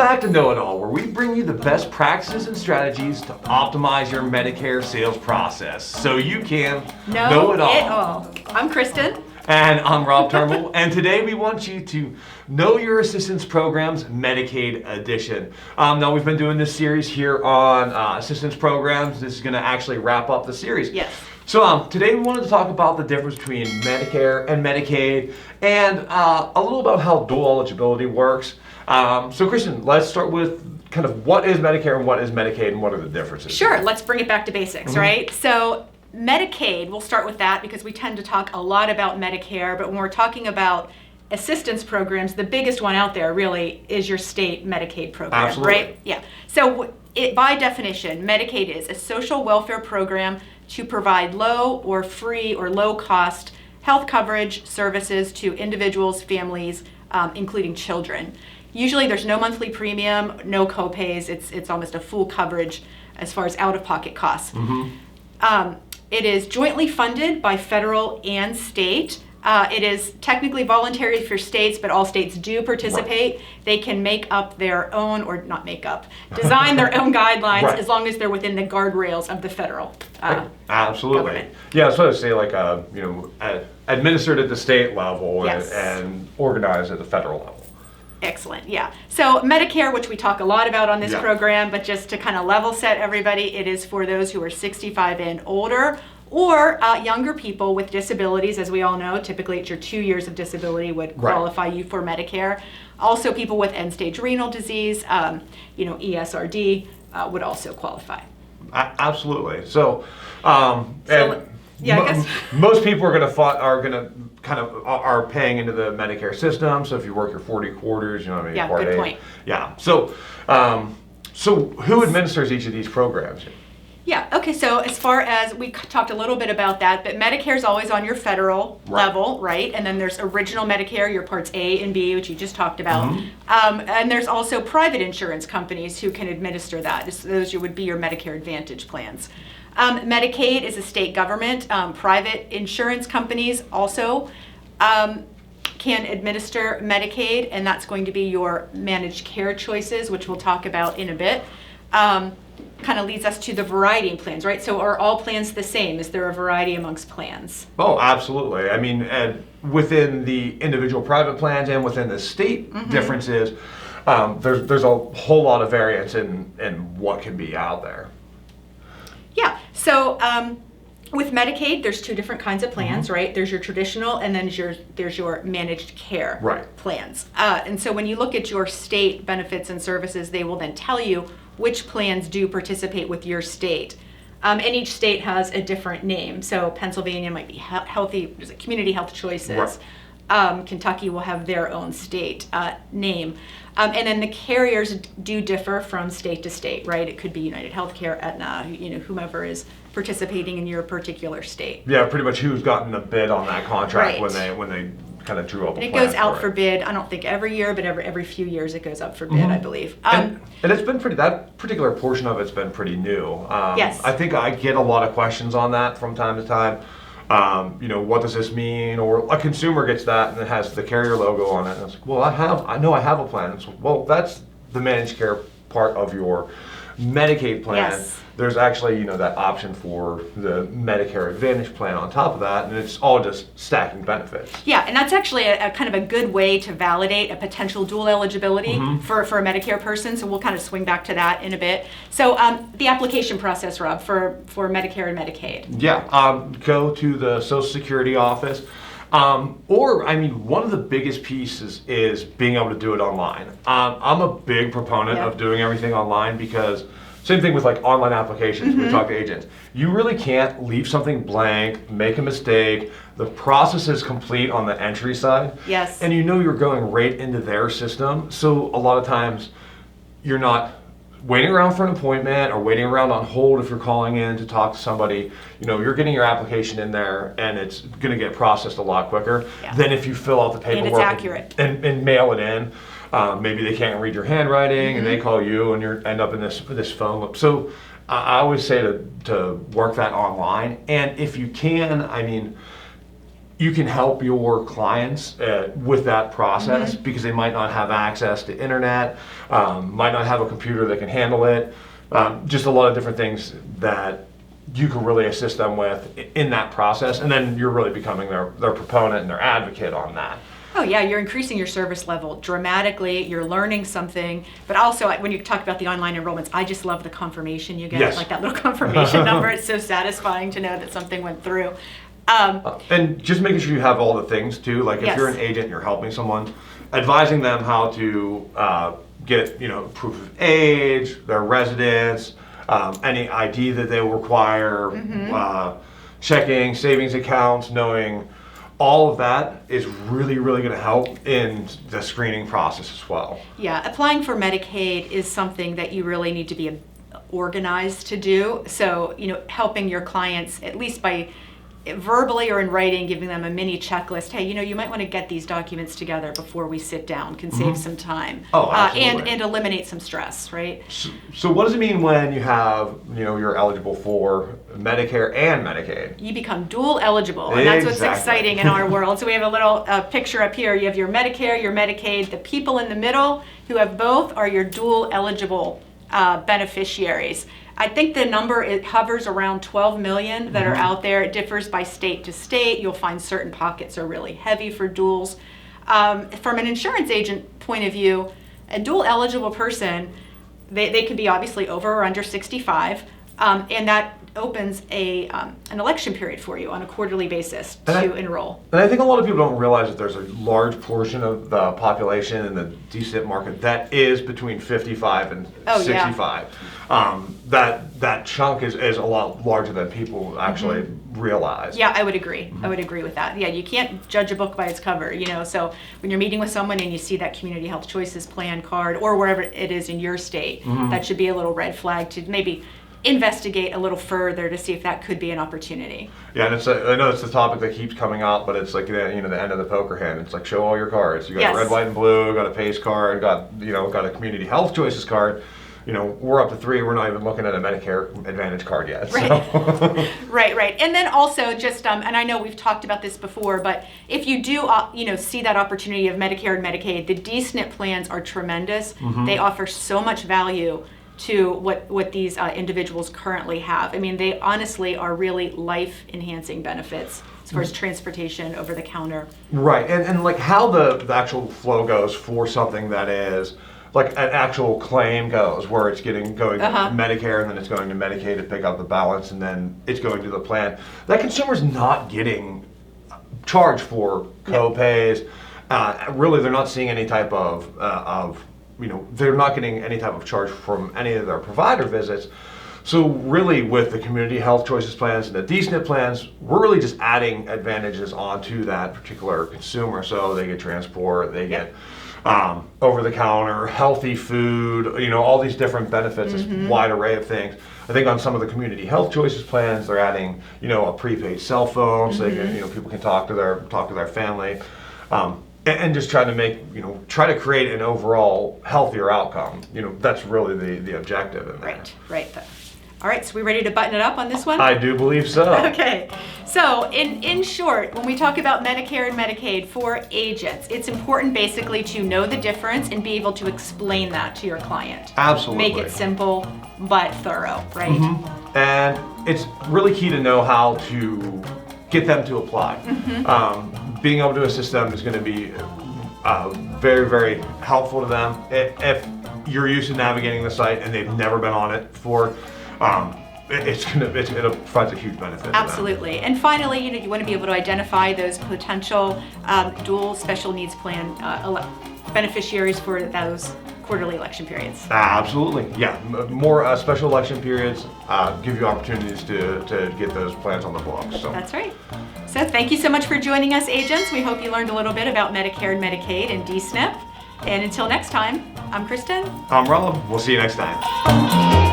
back to Know It All, where we bring you the best practices and strategies to optimize your Medicare sales process so you can know it all. I'm Kristen. And I'm Rob Turnbull, and today we want you to know your assistance programs, Medicaid edition. Now we've been doing this series here on assistance programs. This is going to actually wrap up the series. Yes. So today we wanted to talk about the difference between Medicare and Medicaid, and a little about how dual eligibility works. So Kristen, let's start with kind of what is Medicare and what is Medicaid and what are the differences? Sure, let's bring it back to basics, right? So Medicaid, we'll start with that because we tend to talk a lot about Medicare, but when we're talking about assistance programs, the biggest one out there really is your state Medicaid program, Absolutely. Right? Yeah. So by definition, Medicaid is a social welfare program to provide low or free or low cost health coverage services to individuals, families, including children. Usually there's no monthly premium, no co-pays. It's almost a full coverage as far as out-of-pocket costs. It is jointly funded by federal and state. It is technically voluntary for states, but all states do participate. Right. They can make up their own, or not make up, design their own guidelines Right. as long as they're within the guardrails of the federal Absolutely. government. Yeah, so I'd say like, administered at the state level Yes. and organized at the federal level. Excellent, yeah. So Medicare, which we talk a lot about on this Yeah. program, but just to kind of level set everybody, it is for those who are 65 and older, or younger people with disabilities. As we all know, typically it's your 2 years of disability would qualify you for Medicare. Also people with end-stage renal disease, ESRD would also qualify. Absolutely. So, yeah, I guess. Most people are paying into the Medicare system. So if you work your 40 quarters, you know what I mean? Yeah, Part good A. point. Yeah. So who administers each of these programs? Yeah, okay, so as far as, we talked a little bit about that, but Medicare is always on your federal level, right? And then there's original Medicare, your parts A and B, which you just talked about. And there's also private insurance companies who can administer that. Those would be your Medicare Advantage plans. Medicaid is a state government. Private insurance companies also can administer Medicaid, and that's going to be your managed care choices, which we'll talk about in a bit. Kind of leads us to the variety in plans, right? So are all plans the same? Is there a variety amongst plans? Oh, absolutely. I mean, and within the individual private plans and within the state differences, there's a whole lot of variance in what can be out there. Yeah, so with Medicaid, there's two different kinds of plans, right? There's your traditional, and then there's your managed care plans. And so when you look at your state benefits and services, they will then tell you which plans do participate with your state. And each state has a different name. So Pennsylvania might be Community Health Choices. Kentucky will have their own state name. And then the carriers do differ from state to state, right? It could be United Healthcare, Aetna, whomever is participating in your particular state. Yeah, pretty much who's gotten a bid on that contract when they kind of drew up a plan. And it goes out for bid, I don't think every year, but every few years it goes up for bid, I believe. And it's been that particular portion of it's been pretty new. Yes. I think I get a lot of questions on that from time to time. What does this mean? Or a consumer gets that and it has the carrier logo on it. And it's like, well, I know I have a plan. It's like, well, that's the managed care part of your Medicaid plan. Yes. There's actually, that option for the Medicare Advantage plan on top of that, and it's all just stacking benefits. Yeah, and that's actually a kind of a good way to validate a potential dual eligibility for a Medicare person, so we'll kind of swing back to that in a bit. So the application process, Rob, for Medicare and Medicaid. Yeah, go to the Social Security office. One of the biggest pieces is being able to do it online. I'm a big proponent of doing everything online because same thing with like online applications. We talk to agents. You really can't leave something blank, make a mistake. The process is complete on the entry side. Yes. And you're going right into their system. So a lot of times you're not waiting around for an appointment or waiting around on hold if you're calling in to talk to somebody. You're getting your application in there and it's going to get processed a lot quicker than if you fill out the paperwork and it's accurate. And mail it in. Maybe they can't read your handwriting and they call you and you end up in this phone loop. So I always say to work that online. And if you can, you can help your clients with that process because they might not have access to internet, might not have a computer that can handle it, just a lot of different things that you can really assist them with in that process, and then you're really becoming their proponent and their advocate on that. Oh yeah, you're increasing your service level dramatically, you're learning something, but also when you talk about the online enrollments, I just love the confirmation you get, Yes. like that little confirmation number. It's so satisfying to know that something went through. And just making sure you have all the things too, like if Yes. you're an agent and you're helping someone, advising them how to get, proof of age, their residence, any ID that they require, checking, savings accounts, knowing all of that is really, really going to help in the screening process as well. Yeah, applying for Medicaid is something that you really need to be organized to do. So, helping your clients, at least by verbally or in writing, giving them a mini checklist. Hey, you might want to get these documents together before we sit down. Can save some time. Oh, absolutely. And eliminate some stress, right? So what does it mean when you have, you're eligible for Medicare and Medicaid? You become dual eligible, and that's what's Exactly. exciting in our world. So we have a little picture up here. You have your Medicare, your Medicaid. The people in the middle who have both are your dual eligible beneficiaries. I think the number, it hovers around 12 million that are out there. It differs by state to state. You'll find certain pockets are really heavy for duals. From an insurance agent point of view, a dual eligible person, they can be obviously over or under 65, and that opens an election period for you on a quarterly basis to enroll. And I think a lot of people don't realize that there's a large portion of the population in the D-SNP market that is between 55 and 65. That chunk is a lot larger than people actually realize. Yeah, I would agree. I would agree with that. Yeah, you can't judge a book by its cover, So when you're meeting with someone and you see that Community Health Choices plan card or wherever it is in your state, that should be a little red flag to maybe investigate a little further to see if that could be an opportunity. Yeah, and I know it's the topic that keeps coming up, but it's like the end of the poker hand. It's like, show all your cards. You got a red, white, and blue. Got a PACE card. Got a Community Health Choices card. We're up to 3. We're not even looking at a Medicare Advantage card yet. Right. So. Right. And then also just, and I know we've talked about this before, but if you do, see that opportunity of Medicare and Medicaid, the D-SNP plans are tremendous. They offer so much value to what these individuals currently have. I mean, they honestly are really life-enhancing benefits as far as transportation, over the counter. Right, and like how the actual flow goes for something that is like an actual claim goes, where it's going to Medicare and then it's going to Medicaid to pick up the balance and then it's going to the plan. That consumer's not getting charged for co-pays. Really, they're not seeing any type of they're not getting any type of charge from any of their provider visits. So really, with the Community Health Choices plans and the D-SNP plans, we're really just adding advantages onto that particular consumer. So they get transport, they get over-the-counter, healthy food, all these different benefits, this wide array of things. I think on some of the Community Health Choices plans, they're adding, a prepaid cell phone, so they can, people can talk to their family. And just try to create an overall healthier outcome. That's really the objective in that. Right. All right, so we ready to button it up on this one? I do believe so. Okay. So in short, when we talk about Medicare and Medicaid for agents, it's important basically to know the difference and be able to explain that to your client. Absolutely. Make it simple but thorough, right? And it's really key to know how to get them to apply. Being able to assist them is going to be very, very helpful to them. If you're used to navigating the site and they've never been on it before, it provides a huge benefit. Absolutely. And finally, you want to be able to identify those potential dual special needs plan beneficiaries for those quarterly election periods. Absolutely. Yeah. More special election periods give you opportunities to get those plans on the books. So. That's right. So thank you so much for joining us, agents. We hope you learned a little bit about Medicare and Medicaid and D-SNP. And until next time, I'm Kristen. I'm Rob. We'll see you next time.